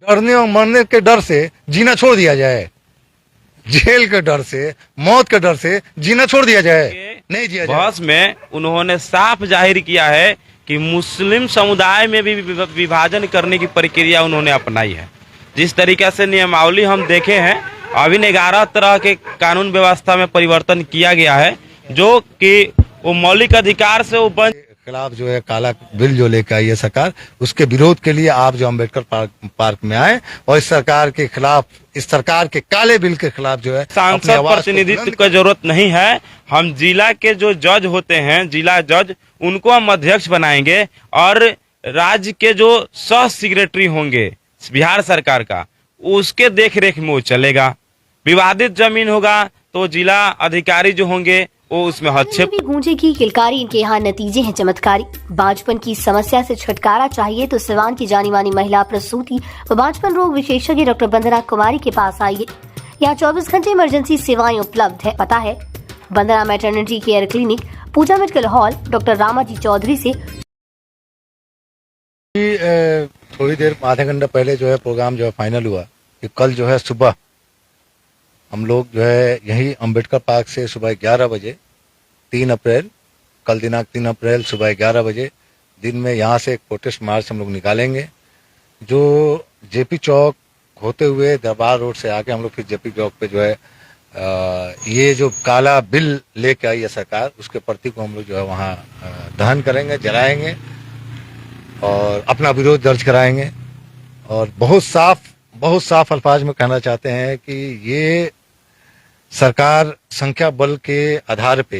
डरने और मरने के डर से जीना छोड़ दिया जाए, जेल के डर से, मौत के डर से जीना छोड़ दिया जाए, नहीं जिया जाए। बहस में उन्होंने साफ जाहिर किया है कि मुस्लिम समुदाय में भी विभाजन करने की प्रक्रिया उन्होंने अपनाई है। जिस तरीके से नियमावली हम देखे हैं, अभी 11 तरह के कानून व्यवस्था में परिवर्तन किया गया है, जो कि वो मौलिक अधिकार से वो खिलाफ जो है काला बिल जो लेकर आई है सरकार, उसके विरोध के लिए आप जो अम्बेडकर पार्क में आए और इस सरकार के खिलाफ, इस सरकार के काले बिल के खिलाफ जो है सांसद प्रतिनिधित्व की जरूरत नहीं है। हम जिला के जो जज होते हैं, जिला जज, उनको हम अध्यक्ष बनाएंगे और राज्य के जो सह सेक्रेटरी होंगे बिहार सरकार का, उसके देख रेख में वो चलेगा। विवादित जमीन होगा तो जिला अधिकारी जो होंगे वो उसमें हस्तक्षेप। गूंजे की किलकारी, इनके यहाँ नतीजे हैं चमत्कारी। बांझपन की समस्या से छुटकारा चाहिए तो सिवान की जानी मानी महिला प्रसूति व बांझपन रोग विशेषज्ञ डॉक्टर वंदना कुमारी के पास आइए। यहाँ 24 घंटे इमरजेंसी सेवाएं उपलब्ध है। पता है Vandana maternity care clinic, Puja medical hall, doctor Ramaji Chaudhary से। थोड़ी देर, आधा घंटा पहले जो है प्रोग्राम जो है फाइनल हुआ कि कल जो है सुबह हम लोग जो है यही अम्बेडकर पार्क से सुबह 11 बजे 3 अप्रैल, कल दिनांक 3 अप्रैल सुबह 11 बजे दिन में यहाँ से एक प्रोटेस्ट मार्च हम लोग निकालेंगे, जो जेपी चौक होते हुए दरबार रोड से आके हम लोग फिर जेपी चौक पे जो है ये जो काला बिल लेके आई है सरकार, उसके प्रति को हम लोग जो है वहाँ दहन करेंगे, जलाएंगे और अपना विरोध दर्ज कराएंगे। और बहुत साफ अल्फाज में कहना चाहते हैं कि ये सरकार संख्या बल के आधार पे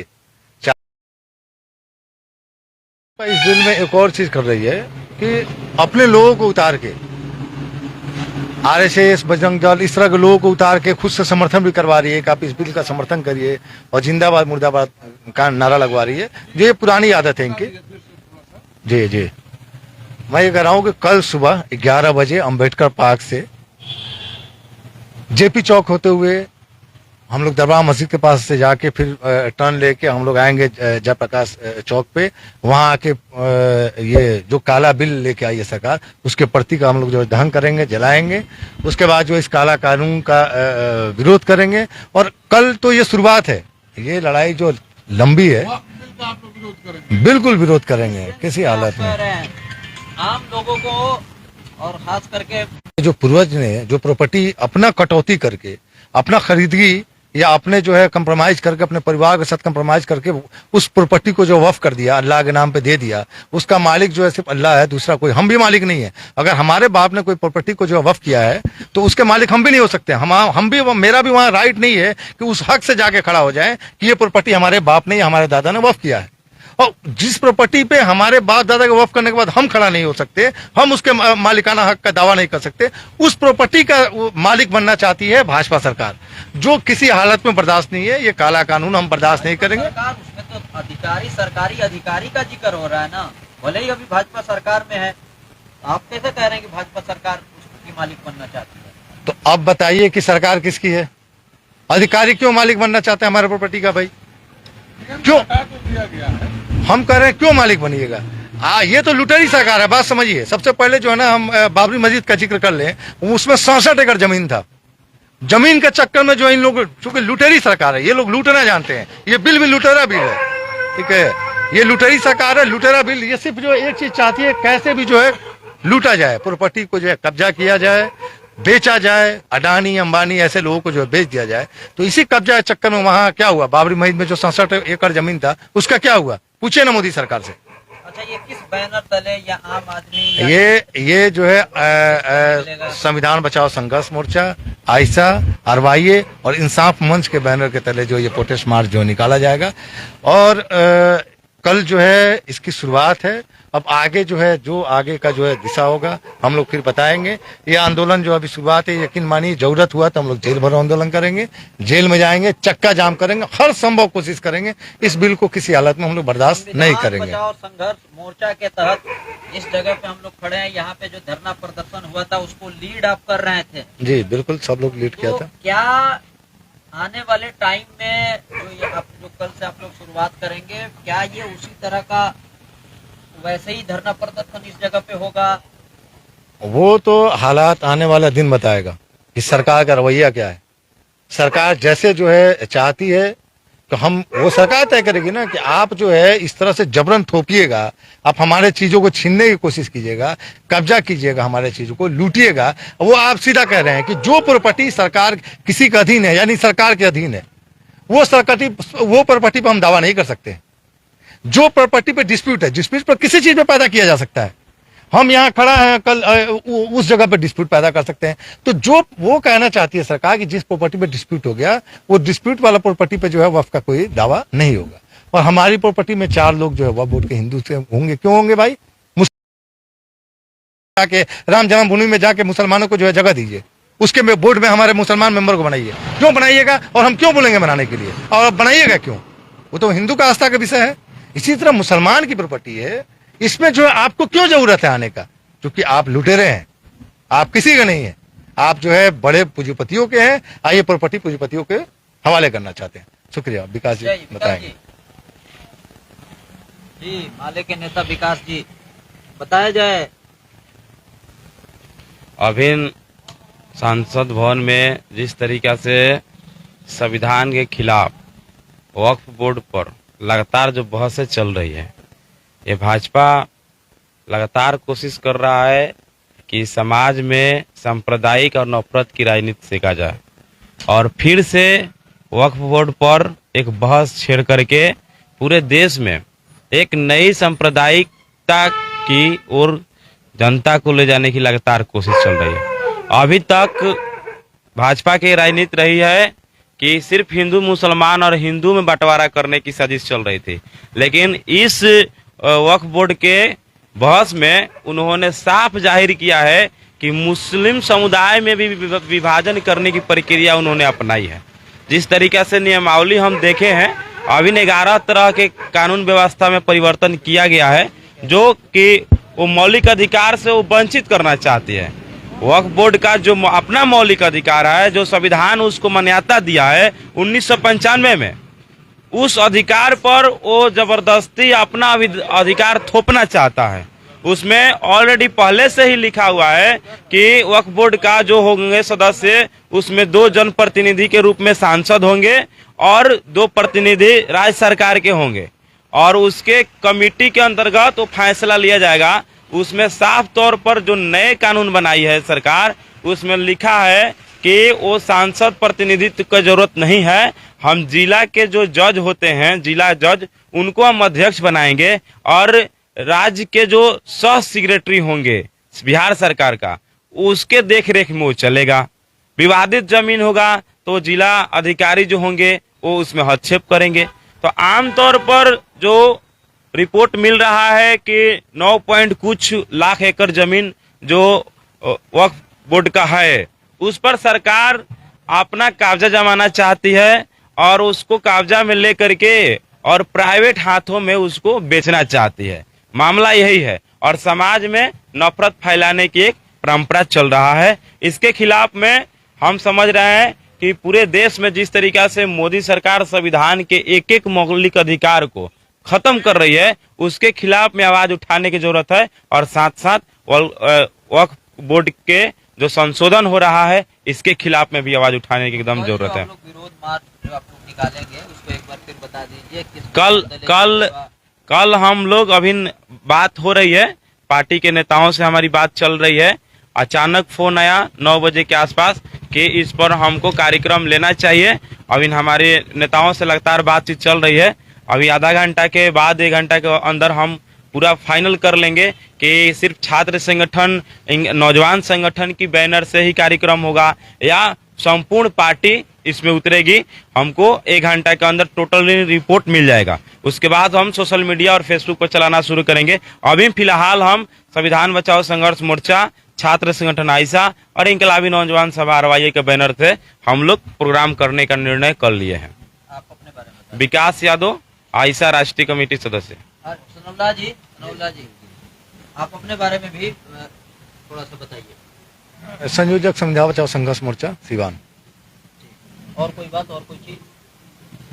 इस बिल में एक और चीज कर रही है कि अपने लोगों को उतार के, आरएसएस, बजरंग दल, इस तरह के लोगों को उतार के खुद से समर्थन भी करवा रही है कि आप इस बिल का समर्थन करिए और जिंदाबाद मुर्दाबाद का नारा लगवा रही है, जो ये पुरानी आदत है इनकी। जी मैं ये कह रहा हूँ कि कल सुबह 11 बजे अम्बेडकर पार्क से जेपी चौक होते हुए हम लोग दरबार मस्जिद के पास से जाके फिर टर्न लेके हम लोग आएंगे जयप्रकाश चौक पे। वहां आके ये जो काला बिल लेके आई है सरकार, उसके प्रति का हम लोग जो दहन करेंगे, जलाएंगे। उसके बाद जो इस काला कानून का विरोध करेंगे। और कल तो ये शुरुआत है, ये लड़ाई जो लंबी है, बिल्कुल विरोध करेंगे किसी हालत में। आम लोगों को और खास करके जो पूर्वज ने जो प्रॉपर्टी अपना कटौती करके, अपना खरीदगी या अपने जो है कंप्रोमाइज करके, अपने परिवार के साथ कंप्रोमाइज करके उस प्रॉपर्टी को जो वफ कर दिया, अल्लाह के नाम पे दे दिया, उसका मालिक जो है सिर्फ अल्लाह है, दूसरा कोई, हम भी मालिक नहीं है। अगर हमारे बाप ने कोई प्रॉपर्टी को जो वफ किया है तो उसके मालिक हम भी नहीं हो सकते। हम भी, मेरा भी वहां राइट नहीं है कि उस हक से जाके खड़ा हो जाए कि ये प्रॉपर्टी हमारे बाप ने या हमारे दादा ने वफ किया है। और जिस प्रॉपर्टी पे हमारे बाप दादा के वफ करने के बाद हम खड़ा नहीं हो सकते, हम उसके मालिकाना हक का दावा नहीं कर सकते, उस प्रॉपर्टी का मालिक बनना चाहती है भाजपा सरकार, जो किसी हालत में बर्दाश्त नहीं है। ये काला कानून हम बर्दाश्त नहीं करेंगे। उसमें तो अधिकारी, सरकारी अधिकारी का जिक्र हो रहा है ना, भले ही अभी भाजपा सरकार में है, आप कैसे कह रहे हैं कि भाजपा सरकार उसकी मालिक बनना चाहती है? तो अब बताइए कि सरकार किसकी है? अधिकारी क्यों मालिक बनना चाहते हैं हमारे प्रॉपर्टी का? भाई क्यों हम कह रहे हैं क्यों मालिक बनिएगा? ये तो लुटेरी सरकार है। बात समझिए, सबसे पहले जो है ना, हम बाबरी मस्जिद का जिक्र कर लें, उसमें 67 एकड़ जमीन था। जमीन के चक्कर में जो इन लोग, चूंकि लुटेरी सरकार है, ये लोग लूटना जानते हैं। ये बिल भी लुटेरा बिल है, ठीक है? ये लुटेरी सरकार है, लुटेरा बिल। ये सिर्फ जो एक चीज चाहती है, कैसे भी जो है लूटा जाए, प्रॉपर्टी को जो है कब्जा किया जाए, बेचा जाए, अडानी अंबानी ऐसे लोगों को जो है बेच दिया जाए। तो इसी कब्जा चक्कर में वहां क्या हुआ, बाबरी मस्जिद में जो 67 एकड़ जमीन था, उसका क्या हुआ? पूछे ना मोदी सरकार से। अच्छा, ये किस बैनर तले या आम आदमी ये जो है संविधान बचाओ संघर्ष मोर्चा, आयशा, अरवाइये और इंसाफ मंच के बैनर के तले जो ये प्रोटेस्ट मार्च जो निकाला जाएगा। और कल जो है इसकी शुरुआत है। अब आगे जो है, जो आगे का जो है दिशा होगा, हम लोग फिर बताएंगे। ये आंदोलन जो अभी शुरुआत है, यकीन मानिए जरूरत हुआ तो हम लोग जेल भरो आंदोलन करेंगे, जेल में जाएंगे, चक्का जाम करेंगे, हर संभव कोशिश करेंगे। इस बिल को किसी हालत में हम लोग बर्दाश्त नहीं करेंगे। बचाओ संघर्ष मोर्चा के तहत इस जगह पे हम लोग खड़े हैं। यहाँ पे जो धरना प्रदर्शन हुआ था उसको लीड आप कर रहे थे? जी बिल्कुल, सब लोग लीड किया था। क्या आने वाले टाइम में जो कल से आप लोग शुरुआत करेंगे, क्या ये उसी तरह का वैसे ही धरना प्रदर्शन इस जगह पे होगा? वो तो हालात आने वाला दिन बताएगा कि सरकार का रवैया क्या है। सरकार जैसे जो है चाहती है तो हम वो सरकार तय करेगी ना कि आप जो है इस तरह से जबरन थोपिएगा, आप हमारे चीजों को छीनने की कोशिश कीजिएगा, कब्जा कीजिएगा, हमारे चीजों को लूटिएगा। वो आप सीधा कह रहे हैं कि जो प्रॉपर्टी सरकार किसी के अधीन है यानी सरकार के अधीन है वो प्रॉपर्टी पर हम दावा नहीं कर सकते। जो प्रॉपर्टी पे डिस्प्यूट है, डिस्प्यूट पर किसी चीज पे पैदा किया जा सकता है। हम यहाँ खड़ा हैं, कल उस जगह पे डिस्प्यूट पैदा कर सकते हैं। तो जो वो कहना चाहती है सरकार कि जिस प्रॉपर्टी पे डिस्प्यूट हो गया वो डिस्प्यूट वाला प्रॉपर्टी पे जो है वक्फ का कोई दावा नहीं होगा। और हमारी प्रॉपर्टी में 4 लोग जो है वक्फ बोर्ड के हिंदू से होंगे। क्यों होंगे भाई? जाके राम जन्मभूमि में जाके मुसलमानों को जो है जगह दीजिए, उसके बोर्ड में हमारे मुसलमान मेंबर को बनाइए। क्यों बनाइएगा और हम क्यों बोलेंगे बनाने के लिए? और बनाइएगा क्यों? वो तो हिंदू का आस्था का विषय है। इसी तरह मुसलमान की प्रॉपर्टी है, इसमें जो है आपको क्यों जरूरत है आने का? क्योंकि आप लुटेरे हैं, आप किसी के नहीं है, आप जो है बड़े पूंजीपतियों के हैं। आइए प्रॉपर्टी पूंजीपतियों के हवाले करना चाहते हैं। शुक्रिया। विकास जी बताएंगे। जी माले के नेता विकास जी, बताया जाए। अभी संसद भवन में जिस तरीका से संविधान के खिलाफ वक्फ बोर्ड पर लगातार जो बहसें चल रही है, ये भाजपा लगातार कोशिश कर रहा है कि समाज में सांप्रदायिक और नफरत की राजनीति सेका जाए और फिर से वक्फ बोर्ड पर एक बहस छेड़ करके पूरे देश में एक नई सांप्रदायिकता की ओर जनता को ले जाने की लगातार कोशिश चल रही है। अभी तक भाजपा की राजनीति रही है कि सिर्फ हिंदू मुसलमान और हिंदू में बंटवारा करने की साजिश चल रही थी, लेकिन इस वक्फ बोर्ड के बहस में उन्होंने साफ जाहिर किया है कि मुस्लिम समुदाय में भी विभाजन करने की प्रक्रिया उन्होंने अपनाई है। जिस तरीके से नियमावली हम देखे हैं, अभी 11 तरह के कानून व्यवस्था में परिवर्तन किया गया है जो कि वो मौलिक अधिकार से वो वंचित करना चाहती है। वक्फ बोर्ड का जो अपना मौलिक अधिकार है, जो संविधान उसको मान्यता दिया है 1995 में, उस अधिकार पर वो जबरदस्ती अपना अधिकार थोपना चाहता है। उसमें ऑलरेडी पहले से ही लिखा हुआ है कि वक्फ बोर्ड का जो होंगे सदस्य, उसमें 2 जनप्रतिनिधि के रूप में सांसद होंगे और 2 प्रतिनिधि राज्य सरकार के होंगे और उसके कमेटी के अंतर्गत वो फैसला लिया जाएगा। उसमें साफ तौर पर जो नए कानून बनाई है सरकार, उसमें लिखा है कि वो सांसद प्रतिनिधित्व की जरूरत नहीं है। हम जिला के जो जज होते हैं, जिला जज, उनको हम अध्यक्ष बनाएंगे और राज्य के जो सह सेक्रेटरी होंगे बिहार सरकार का, उसके देखरेख में वो चलेगा। विवादित जमीन होगा तो जिला अधिकारी जो होंगे वो उसमें हस्तक्षेप करेंगे। तो आमतौर पर जो रिपोर्ट मिल रहा है कि 9 पॉइंट कुछ लाख एकड़ जमीन जो वक्फ बोर्ड का है, उस पर सरकार अपना कब्जा जमाना चाहती है और उसको कब्जा में लेकर के और प्राइवेट हाथों में उसको बेचना चाहती है। मामला यही है और समाज में नफरत फैलाने की एक परंपरा चल रहा है। इसके खिलाफ में हम समझ रहे हैं कि पूरे देश में जिस तरीका से मोदी सरकार संविधान के एक एक मौलिक अधिकार को खत्म कर रही है, उसके खिलाफ में आवाज उठाने की जरूरत है और साथ साथ वक्फ बोर्ड के जो संशोधन हो रहा है, इसके खिलाफ में भी आवाज उठाने की एकदम जरूरत है। विरोध मार्च जो आप लोग निकालेंगे उसको एक बार फिर बता दीजिए। कल हम लोग अभी बात हो रही है, पार्टी के नेताओं से हमारी बात चल रही है। अचानक फोन आया 9 बजे के आसपास कि इस पर हमको कार्यक्रम लेना चाहिए। अभी हमारे नेताओं से लगातार बातचीत चल रही है। अभी आधा घंटा के बाद 1 घंटा के अंदर हम पूरा फाइनल कर लेंगे कि सिर्फ छात्र संगठन, नौजवान संगठन की बैनर से ही कार्यक्रम होगा या संपूर्ण पार्टी इसमें उतरेगी। हमको 1 घंटा के अंदर टोटल रिपोर्ट मिल जाएगा। उसके बाद हम सोशल मीडिया और फेसबुक पर चलाना शुरू करेंगे। अभी फिलहाल हम संविधान बचाओ संघर्ष मोर्चा, छात्र संगठन आयशा और इंकलाबी नौजवान सभा RYA के बैनर से हम लोग प्रोग्राम करने का निर्णय कर लिए हैं। आप अपने बारे में विकास यादव, आयशा राष्ट्रीय कमेटी सदस्य। सनौला जी, आप अपने बारे में भी थोड़ा सा बताइए। संयोजक संविधान बचाओ संघर्ष मोर्चा, सिवान। और कोई बात, और कोई चीज?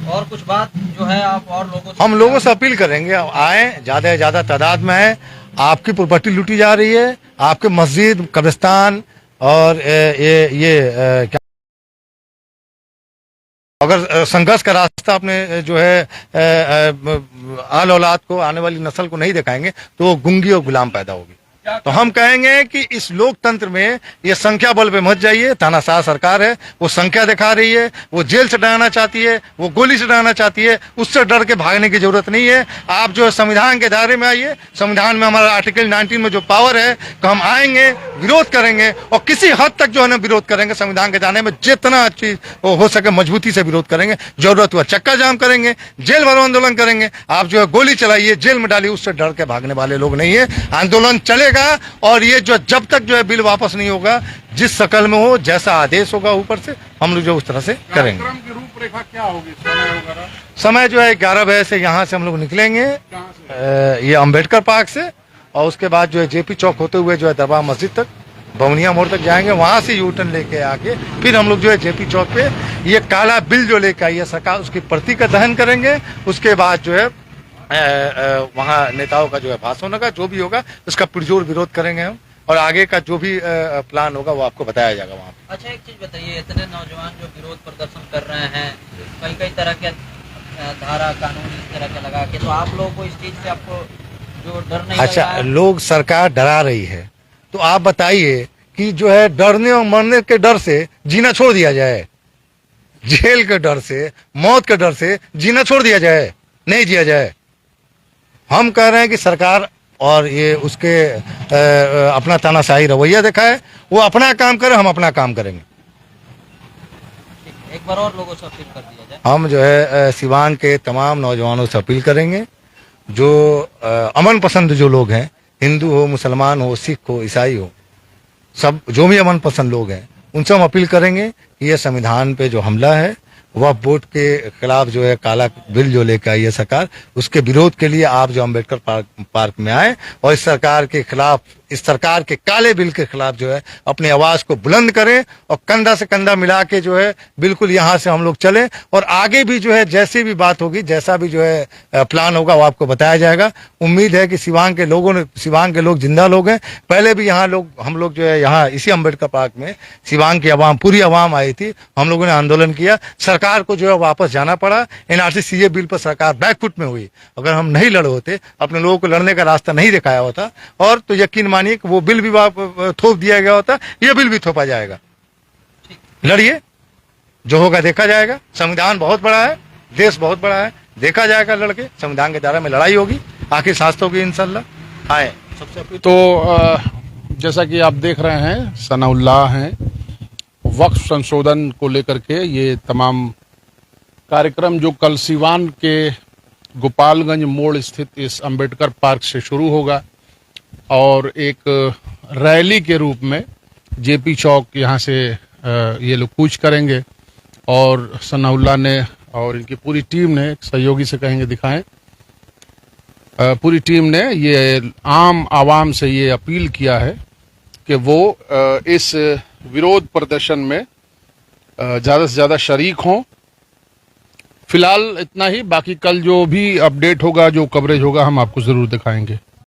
और कुछ बात जो है आप और लोगों से हम लोगों से अपील करेंगे, आप आए, ज्यादा से ज्यादा तादाद में आए। आपकी प्रॉपर्टी लूटी जा रही है, आपके मस्जिद, कब्रिस्तान और क्या, अगर संघर्ष का रास्ता अपने जो है आल औलाद को, आने वाली नस्ल को नहीं दिखाएंगे तो वो गुंगी और गुलाम पैदा होगी। तो हम कहेंगे कि इस लोकतंत्र में ये संख्या बल पे मत जाइए। तानाशाह सरकार है, वो संख्या दिखा रही है, वो जेल से डराना चाहती है, वो गोली से डराना चाहती है। उससे डर के भागने की जरूरत नहीं है। आप जो है संविधान के दायरे में आइए। संविधान में हमारा आर्टिकल 19 में जो पावर है तो हम आएंगे, विरोध करेंगे और किसी हद तक जो है ना विरोध करेंगे। संविधान के दायरे में जितना अच्छी हो सके मजबूती से विरोध करेंगे। जरूरत हुआ चक्का जाम करेंगे, जेल भरो आंदोलन करेंगे। आप जो है गोली चलाइए, जेल में डालिए, उससे डर के भागने वाले लोग नहीं है। आंदोलन चलेगा और ये जो जब तक जो है बिल वापस नहीं होगा, जिस शकल में हो, जैसा आदेश होगा ऊपर से, हम लोग जो उस तरह से करेंगे। कार्यक्रम की रूपरेखा क्या होगी, समय वगैरह? समय जो है 11 बजे से यहाँ से हम लोग निकलेंगे, ये अम्बेडकर पार्क से, और उसके बाद जो है जेपी चौक होते हुए जो है दरबार मस्जिद तक, बवनिया मोड़ तक जाएंगे। वहां से यू टर्न लेके आके फिर हम लोग जो है जेपी चौक पे ये काला बिल जो लेके आई है सरकार, उसकी प्रति का दहन करेंगे। उसके बाद जो है वहाँ नेताओं का जो है भाषण होगा, जो भी होगा उसका पुरजोर विरोध करेंगे हम, और आगे का जो भी प्लान होगा वो आपको बताया जाएगा वहाँ पे। अच्छा, एक चीज बताइए, इतने नौजवान जो विरोध प्रदर्शन कर रहे हैं, कई तरह के धारा कानून इस तरह के लगा के, तो आप लोगों को इस चीज से आपको जो डर नहीं लग अच्छा, रहा है? लोग सरकार डरा रही है, तो आप बताइए कि जो है डरने और मरने के डर से जीना छोड़ दिया जाए, जेल के डर से, मौत के डर से जीना छोड़ दिया जाए, नहीं दिया जाए। हम कह रहे हैं कि सरकार और ये उसके अपना तानाशाही रवैया दिखाए, वो अपना काम करे, हम अपना काम करेंगे। एक बार और लोगों से अपील कर दिया जाए। हम जो है सिवान के तमाम नौजवानों से अपील करेंगे, जो अमन पसंद जो लोग हैं, हिंदू हो, मुसलमान हो, सिख हो, ईसाई हो, सब जो भी अमन पसंद लोग हैं, उनसे हम अपील करेंगे कि ये संविधान पे जो हमला है, वह वोट के खिलाफ जो है काला बिल जो लेकर आई है सरकार, उसके विरोध के लिए आप जो अम्बेडकर पार्क में आए और इस सरकार के खिलाफ, इस सरकार के काले बिल के खिलाफ जो है अपनी आवाज को बुलंद करें और कंधा से कंधा मिला के जो है बिल्कुल यहाँ से हम लोग चले। और आगे भी जो है जैसी भी बात होगी, जैसा भी जो है प्लान होगा, वो आपको बताया जाएगा। उम्मीद है कि सिवान के लोग जिंदा लोग हैं। पहले भी यहाँ हम लोग जो है यहाँ इसी अम्बेडकर पार्क में सिवान की आवाम, पूरी आवाम आई थी, हम लोगों ने आंदोलन किया। सरकार को जो है वापस जाना पड़ा। एनआरसी सीए बिल पर सरकार बैकफुट में हुई। अगर हम नहीं लड़े होते, अपने लोगों को लड़ने का रास्ता नहीं दिखाया होता, और तो यकीन मानिए कि वो बिल भी थोप दिया गया होता, ये बिल भी थोपा जाएगा। लड़िए, जो होगा देखा जाएगा। संविधान बहुत बड़ा है, देश बहुत बड़ा है, देखा जाएगा लड़के। संविधान के दायरे में लड़ाई होगी, आखिर सांस होगी इंशाल्लाह। आए सबसे तो जैसा कि आप देख रहे हैं, सनाउल्लाह हैं, वक्फ संशोधन को लेकर के ये तमाम कार्यक्रम जो कल सिवान के गोपालगंज मोड़ स्थित इस अम्बेडकर पार्क से शुरू होगा और एक रैली के रूप में जेपी चौक यहाँ से ये लोग कूच करेंगे। और सनाउल्लाह ने और इनकी पूरी टीम ने, सहयोगी से कहेंगे दिखाएं, पूरी टीम ने ये आम आवाम से ये अपील किया है कि वो इस विरोध प्रदर्शन में ज़्यादा से ज़्यादा शरीक हों। फिलहाल इतना ही, बाकी कल जो भी अपडेट होगा, जो कवरेज होगा, हम आपको ज़रूर दिखाएंगे।